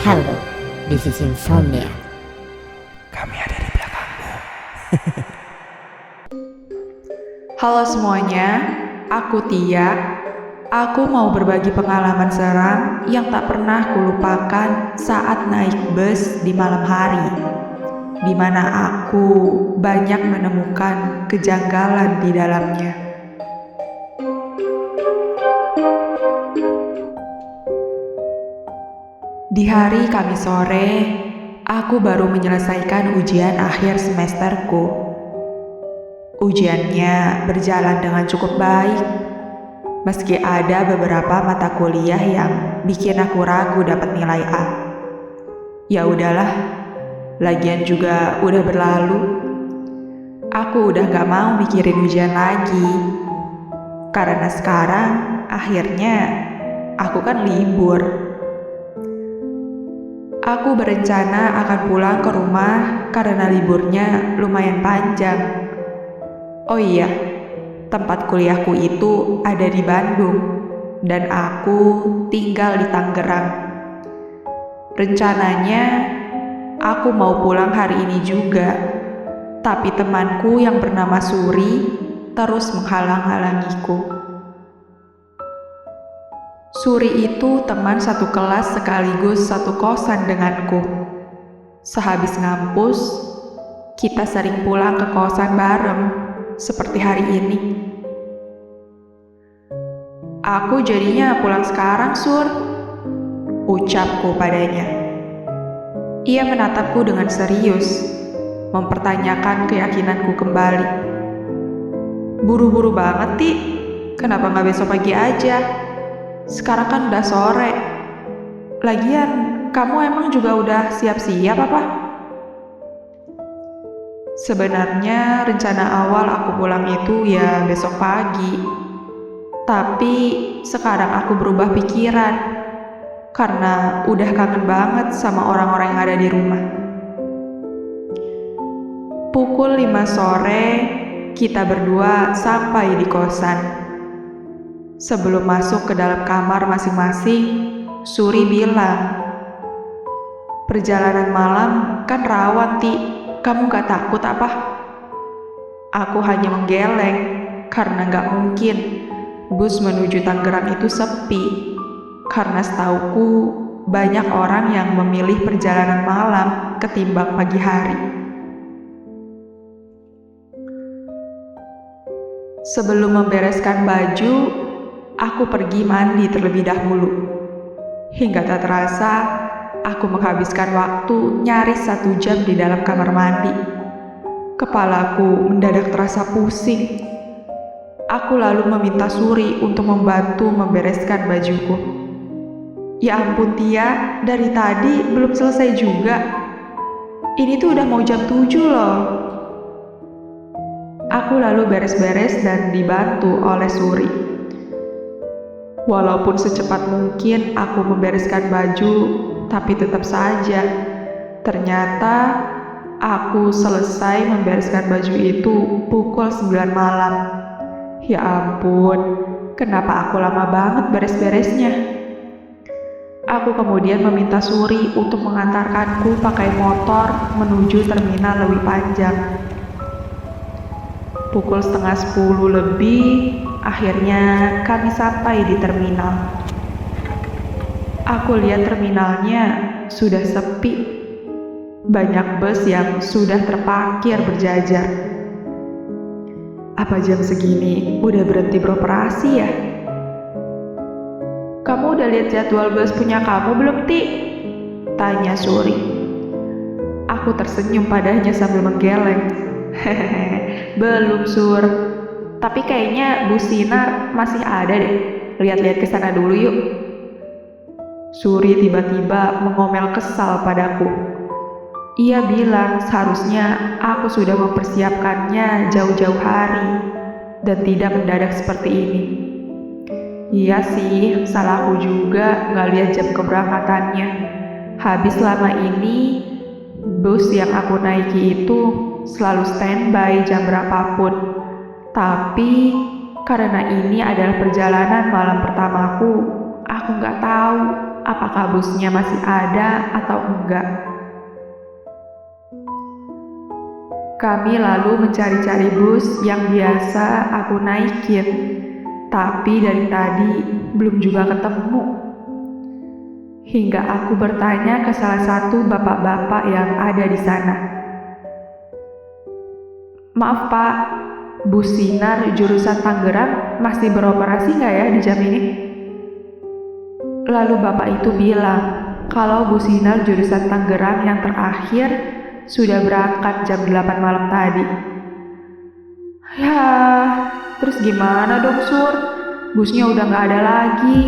Halo, this is Insomnia. Kami ada di belakangmu. Halo semuanya, aku Tia. Aku mau berbagi pengalaman seram yang tak pernah kulupakan saat naik bus di malam hari, di mana aku banyak menemukan kejanggalan di dalamnya. Di hari Kamis sore, aku baru menyelesaikan ujian akhir semesterku. Ujiannya berjalan dengan cukup baik, meski ada beberapa mata kuliah yang bikin aku ragu dapat nilai A. Ya udahlah, lagian juga udah berlalu. Aku udah gak mau mikirin ujian lagi, karena sekarang akhirnya aku kan libur. Aku berencana akan pulang ke rumah karena liburnya lumayan panjang. Oh iya, tempat kuliahku itu ada di Bandung, dan aku tinggal di Tangerang. Rencananya, aku mau pulang hari ini juga, tapi temanku yang bernama Suri terus menghalang-halangiku. Suri itu teman satu kelas sekaligus satu kosan denganku. Sehabis ngampus, kita sering pulang ke kosan bareng, seperti hari ini. Aku jadinya pulang sekarang, Sur, ucapku padanya. Ia menatapku dengan serius, mempertanyakan keyakinanku kembali. Buru-buru banget, Ti. Kenapa gak besok pagi aja? Sekarang kan udah sore. Lagian, kamu emang juga udah siap-siap apa? Sebenarnya rencana awal aku pulang itu ya besok pagi. Tapi sekarang aku berubah pikiran karena udah kangen banget sama orang-orang yang ada di rumah. Pukul 5 sore, kita berdua sampai di kosan. Sebelum masuk ke dalam kamar masing-masing, Suri bilang, "Perjalanan malam kan rawan, Ti. Kamu gak takut apa?" Aku hanya menggeleng, karena gak mungkin bus menuju Tangerang itu sepi. Karena setauku, banyak orang yang memilih perjalanan malam ketimbang pagi hari. Sebelum membereskan baju, aku pergi mandi terlebih dahulu. Hingga tak terasa, aku menghabiskan waktu nyaris 1 jam di dalam kamar mandi. Kepalaku mendadak terasa pusing. Aku lalu meminta Suri untuk membantu membereskan bajuku. Ya ampun Tia, dari tadi belum selesai juga. Ini tuh udah mau jam 7 loh. Aku lalu beres-beres dan dibantu oleh Suri. Walaupun secepat mungkin aku membereskan baju, tapi tetap saja, ternyata aku selesai membereskan baju itu pukul 9 malam. Ya ampun, kenapa aku lama banget beres-beresnya? Aku kemudian meminta Suri untuk mengantarkanku pakai motor menuju terminal Lewi Panjang. Pukul 9:30 lebih, akhirnya kami sampai di terminal. Aku lihat terminalnya sudah sepi. Banyak bus yang sudah terparkir berjajar. Apa jam segini udah berhenti beroperasi ya? Kamu udah lihat jadwal bus punya kamu belum, Ti? Tanya Suri. Aku tersenyum padanya sambil menggeleng. Hehehe, belum Sur. Tapi kayaknya Bu Sinar masih ada deh. Lihat-lihat ke sana dulu yuk. Suri tiba-tiba mengomel kesal padaku. Ia bilang seharusnya aku sudah mempersiapkannya jauh-jauh hari dan tidak mendadak seperti ini. Iya sih, salahku juga nggak lihat jam keberangkatannya. Habis lama ini, bus yang aku naiki itu selalu standby jam berapapun. Tapi karena ini adalah perjalanan malam pertamaku, aku nggak tahu apakah busnya masih ada atau enggak. Kami lalu mencari-cari bus yang biasa aku naikin, tapi dari tadi belum juga ketemu. Hingga aku bertanya ke salah satu bapak-bapak yang ada di sana. "Maaf Pak, bus Sinar jurusan Tangerang masih beroperasi nggak ya di jam ini?" Lalu bapak itu bilang kalau bus Sinar jurusan Tangerang yang terakhir sudah berangkat jam 8 malam tadi. Ya, terus gimana dong Sur? Busnya udah nggak ada lagi.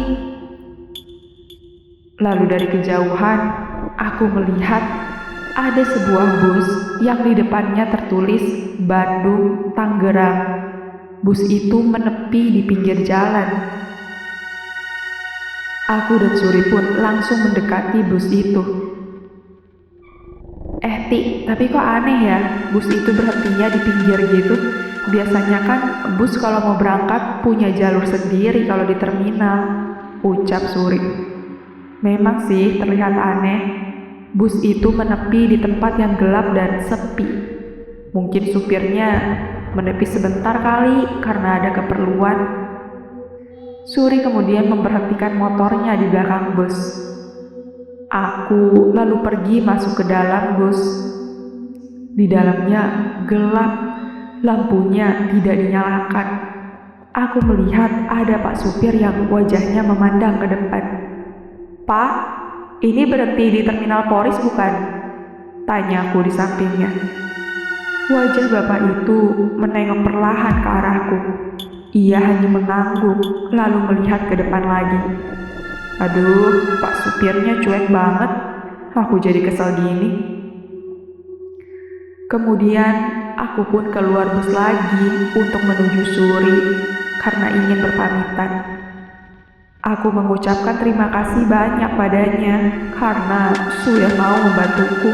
Lalu dari kejauhan, aku melihat ada sebuah bus yang di depannya tertulis Bandung, Tangerang. Bus itu menepi di pinggir jalan. Aku dan Suri pun langsung mendekati bus itu. Ti, tapi kok aneh ya, bus itu berhentinya di pinggir gitu. Biasanya kan bus kalau mau berangkat punya jalur sendiri kalau di terminal, ucap Suri. Memang sih terlihat aneh, bus itu menepi di tempat yang gelap dan sepi. Mungkin supirnya menepi sebentar kali karena ada keperluan. Suri kemudian memberhentikan motornya di belakang bus. Aku lalu pergi masuk ke dalam bus. Di dalamnya gelap, lampunya tidak dinyalakan. Aku melihat ada Pak supir yang wajahnya memandang ke depan. "Pak, ini berhenti di terminal Polris bukan?" tanya aku di sampingnya. Wajah bapak itu menengok perlahan ke arahku. Ia hanya mengangguk, lalu melihat ke depan lagi. Aduh, Pak supirnya cuek banget. Aku jadi kesel gini. Kemudian aku pun keluar bus lagi untuk menuju Suri karena ingin berpamitan. Aku mengucapkan terima kasih banyak padanya karena sudah mau membantuku.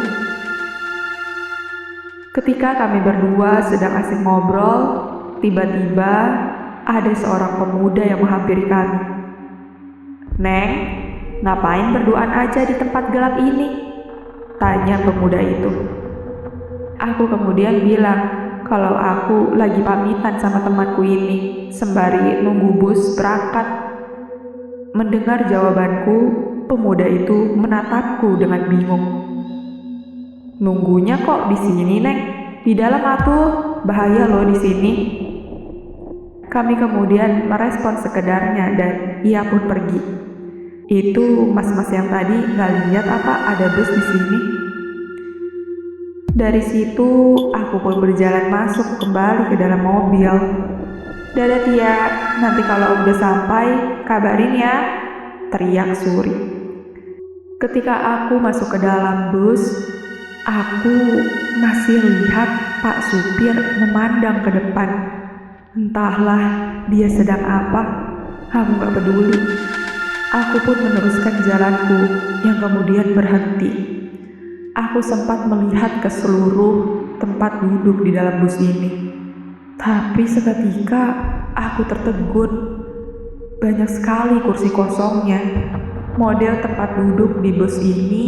Ketika kami berdua sedang asik ngobrol, tiba-tiba ada seorang pemuda yang menghampiri kami. "Neng, ngapain berduaan aja di tempat gelap ini?" tanya pemuda itu. Aku kemudian bilang kalau aku lagi pamitan sama temanku ini sembari nunggu bus berangkat. Mendengar jawabanku, pemuda itu menatapku dengan bingung. "Nunggunya kok di sini, Neng? Di dalam atuh, bahaya loh di sini." Kami kemudian merespon sekedarnya dan ia pun pergi. "Itu mas-mas yang tadi nggak lihat apa ada bus di sini?" Dari situ aku pun berjalan masuk kembali ke dalam mobil. "Dadah Tia, nanti kalau udah sampai kabarin ya," teriak Suri. Ketika aku masuk ke dalam bus, aku masih lihat Pak supir memandang ke depan. Entahlah dia sedang apa, aku gak peduli. Aku pun meneruskan jalanku yang kemudian berhenti. Aku sempat melihat ke seluruh tempat duduk di dalam bus ini. Tapi seketika aku tertegun. Banyak sekali kursi kosongnya. Model tempat duduk di bus ini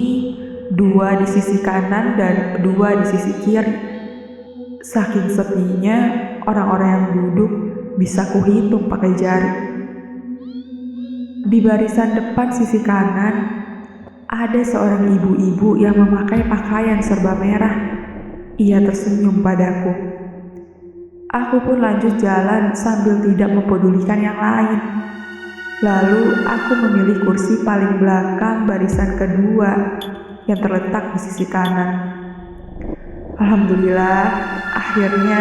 2 di sisi kanan dan 2 di sisi kiri. Saking sepinya, orang-orang yang duduk bisa kuhitung pakai jari. Di barisan depan sisi kanan, ada seorang ibu-ibu yang memakai pakaian serba merah. Ia tersenyum padaku. Aku pun lanjut jalan sambil tidak mempedulikan yang lain. Lalu aku memilih kursi paling belakang barisan kedua yang terletak di sisi kanan. Alhamdulillah, akhirnya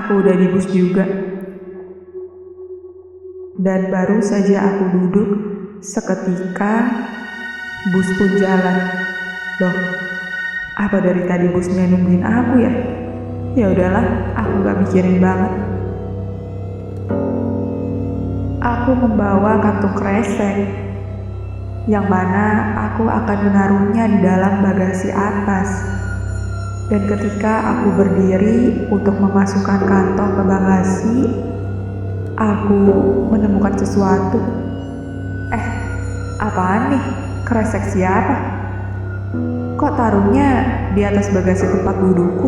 aku udah di bus juga. Dan baru saja aku duduk, seketika bus pun jalan. Loh, apa dari tadi busnya nungguin aku ya? Ya udahlah, aku gak mikirin banget. Aku membawa kantung kresek, yang mana aku akan menaruhnya di dalam bagasi atas. Dan ketika aku berdiri untuk memasukkan kantong ke bagasi, aku menemukan sesuatu. Apaan nih? Kresek siapa? Kok taruhnya di atas bagasi tempat dudukku?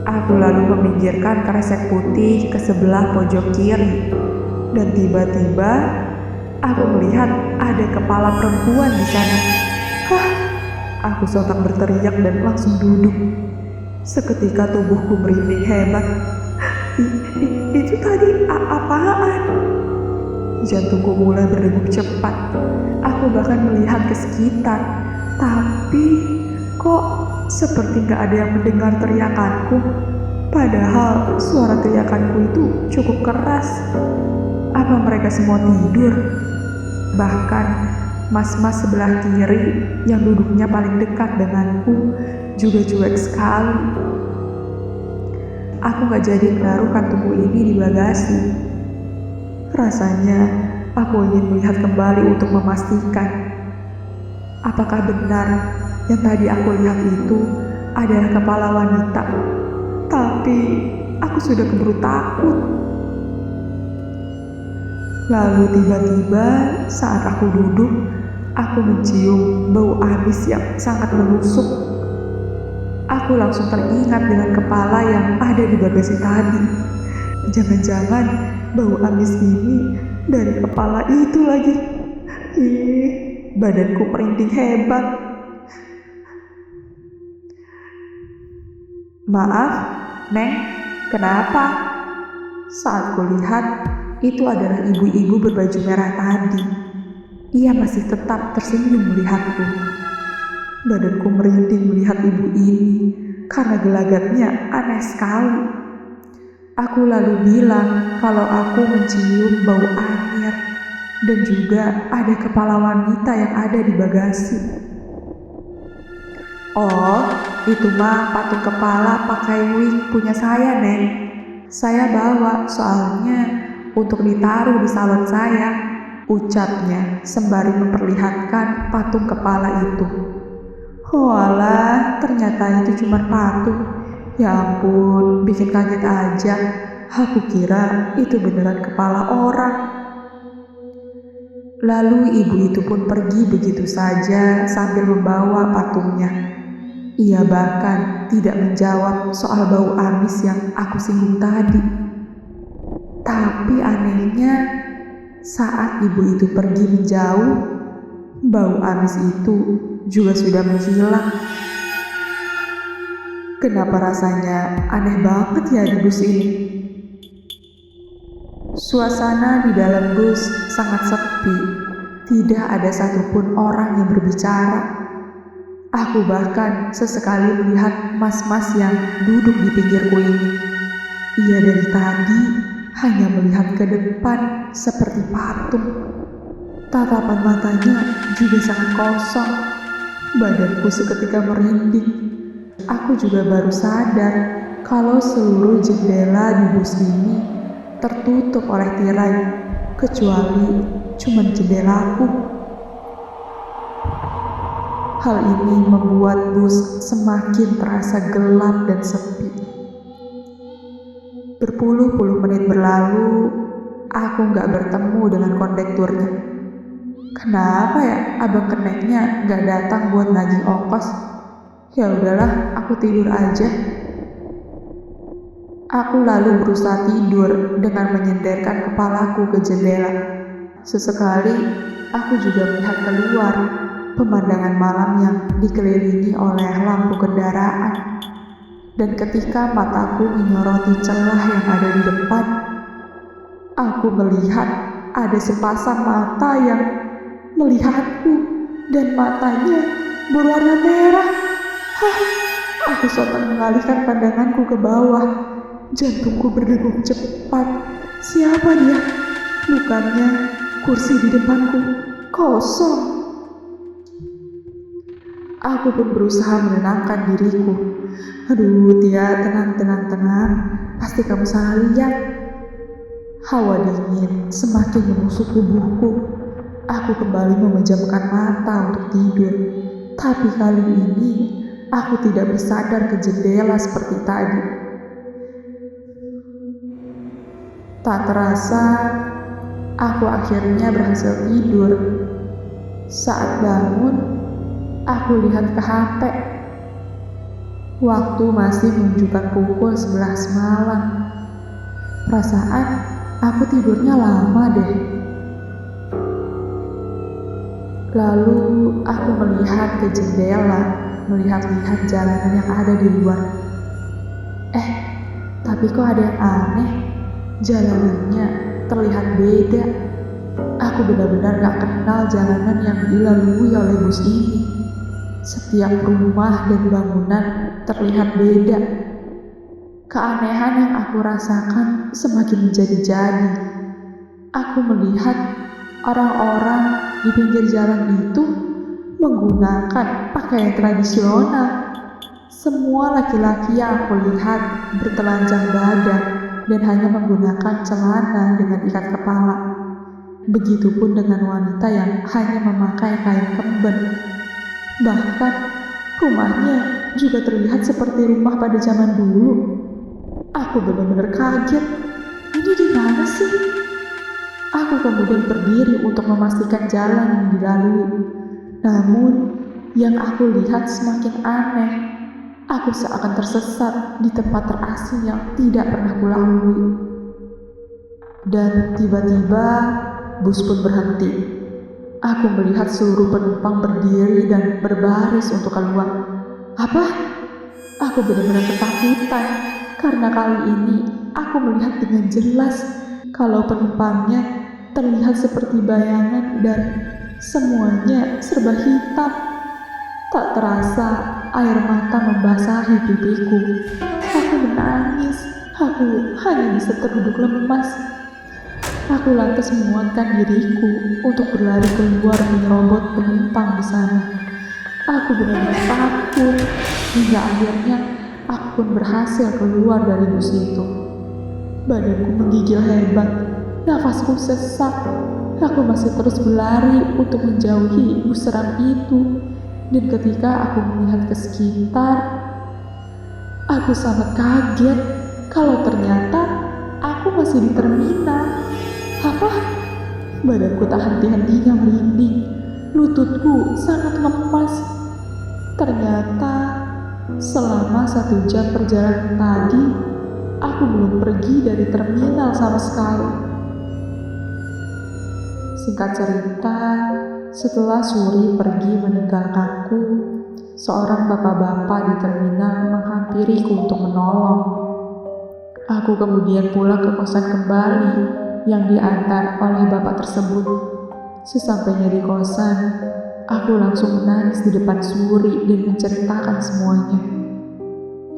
Aku lalu meminggirkan kresek putih ke sebelah pojok kiri. Dan tiba-tiba aku melihat ada kepala perempuan di sana. Hah! Aku sontak berteriak dan langsung duduk. Seketika tubuhku merinding hebat. Itu tadi apaan? Jantungku mulai berdegup cepat. Aku bahkan melihat ke sekitar. Tapi kok seperti gak ada yang mendengar teriakanku. Padahal suara teriakanku itu cukup keras. Apa mereka semua tidur? Bahkan mas-mas sebelah kiri yang duduknya paling dekat denganku juga cuek sekali. Aku gak jadi menaruh kantungku ini di bagasi. Rasanya aku ingin melihat kembali untuk memastikan apakah benar yang tadi aku lihat itu adalah kepala wanita. Tapi aku sudah keburu takut. Lalu tiba-tiba saat aku duduk, aku mencium bau amis yang sangat menusuk. Aku langsung teringat dengan kepala yang ada di bagasi tadi. Jangan-jangan bau amis ini dari kepala itu lagi. Ih, badanku merinding hebat. Maaf, Neng, kenapa? Saat kulihat, itu adalah ibu-ibu berbaju merah tadi. Ia masih tetap tersenyum melihatku. Badanku merinding melihat ibu ini karena gelagatnya aneh sekali. Aku lalu bilang kalau aku mencium bau anir dan juga ada kepala wanita yang ada di bagasi. Oh, itu mah patung kepala pakai wig punya saya, Neng. Saya bawa soalnya untuk ditaruh di salon saya, ucapnya sembari memperlihatkan patung kepala itu. Walah, ternyata itu cuma patung. Ya ampun, bikin kaget aja. Aku kira itu beneran kepala orang. Lalu ibu itu pun pergi begitu saja sambil membawa patungnya. Ia bahkan tidak menjawab soal bau amis yang aku singgung tadi. Tapi anehnya, saat ibu itu pergi menjauh, bau amis itu juga sudah menghilang. Kenapa rasanya aneh banget ya di bus ini? Suasana di dalam bus sangat sepi, tidak ada satupun orang yang berbicara. Aku bahkan sesekali melihat mas-mas yang duduk di pinggirku ini. Ia dari tadi hanya melihat ke depan seperti patung. Tatapan matanya juga sangat kosong. Badanku seketika merinding. Aku juga baru sadar kalau seluruh jendela di bus ini tertutup oleh tirai, kecuali cuma jendelaku. Hal ini membuat bus semakin terasa gelap dan sepi. Berpuluh-puluh menit berlalu, aku gak bertemu dengan kondekturnya. Kenapa ya abang keneknya gak datang buat nagih ongkos? Ya udahlah, aku tidur aja. Aku lalu berusaha tidur dengan menyenderkan kepalaku ke jendela. Sesekali, aku juga melihat keluar pemandangan malam yang dikelilingi oleh lampu kendaraan. Dan ketika mataku menyoroti celah yang ada di depan, aku melihat ada sepasang mata yang melihatku dan matanya berwarna merah. Aku sontak mengalihkan pandanganku ke bawah. Jantungku berdegup cepat. Siapa dia? Bukannya kursi di depanku kosong. Aku pun berusaha menenangkan diriku. Aduh, Tia, tenang. Pasti kamu salah lihat. Hawa dingin semakin menusuk tubuhku. Aku kembali memejamkan mata untuk tidur. Tapi kali ini, aku tidak bersadar ke jendela seperti tadi. Tak terasa, aku akhirnya berhasil tidur. Saat bangun, aku lihat ke HP. Waktu masih menunjukkan pukul 11 malam. Perasaan aku tidurnya lama deh. Lalu aku melihat ke jendela, melihat-lihat jalanan yang ada di luar. Tapi kok ada yang aneh? Jalanannya terlihat beda. Aku benar-benar gak kenal jalanan yang dilalui oleh bus ini. Setiap rumah dan bangunan terlihat beda. Keanehan yang aku rasakan semakin menjadi-jadi. Aku melihat orang-orang di pinggir jalan itu menggunakan pakaian tradisional. Semua laki-laki yang aku lihat bertelanjang dada dan hanya menggunakan celana dengan ikat kepala. Begitupun dengan wanita yang hanya memakai kain kemben. Bahkan rumahnya juga terlihat seperti rumah pada zaman dulu. Aku benar-benar kaget. Ini di mana sih? Aku kemudian berdiri untuk memastikan jalan yang dilalui. Namun, yang aku lihat semakin aneh. Aku seakan tersesat di tempat terasing yang tidak pernah kulalui. Dan tiba-tiba, bus pun berhenti. Aku melihat seluruh penumpang berdiri dan berbaris untuk keluar. Apa? Aku benar-benar ketakutan karena kali ini aku melihat dengan jelas kalau penumpangnya terlihat seperti bayangan dan semuanya serba hitam. Tak terasa air mata membasahi pipiku. Aku menangis. Aku hanya bisa terduduk lemas. Aku lantas menguatkan diriku untuk berlari keluar menyerobot penumpang di sana. Aku benar-benar takut hingga akhirnya aku pun berhasil keluar dari bus itu. Badanku menggigil hebat, nafasku sesak. Aku masih terus berlari untuk menjauhi bus seram itu. Dan ketika aku melihat ke sekitar, aku sangat kaget kalau ternyata aku masih di terminal. Apa? Badanku tak henti-hentinya merinding. Lututku sangat lemas. Ternyata selama 1 jam perjalanan tadi, aku belum pergi dari terminal sama sekali. Singkat cerita, setelah Suri pergi meninggalkanku, seorang bapak-bapak di terminal menghampiriku untuk menolong. Aku kemudian pulang ke kosan kembali yang diantar oleh bapak tersebut. Sesampainya di kosan, aku langsung menangis di depan Suri dan menceritakan semuanya.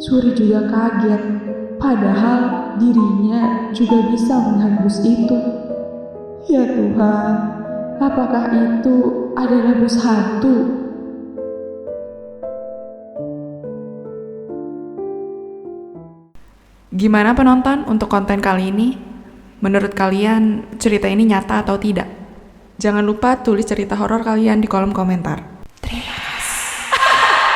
Suri juga kaget, padahal dirinya juga bisa melihat bus itu. Ya Tuhan, apakah itu adalah bus hantu? Gimana penonton untuk konten kali ini? Menurut kalian cerita ini nyata atau tidak? Jangan lupa tulis cerita horor kalian di kolom komentar.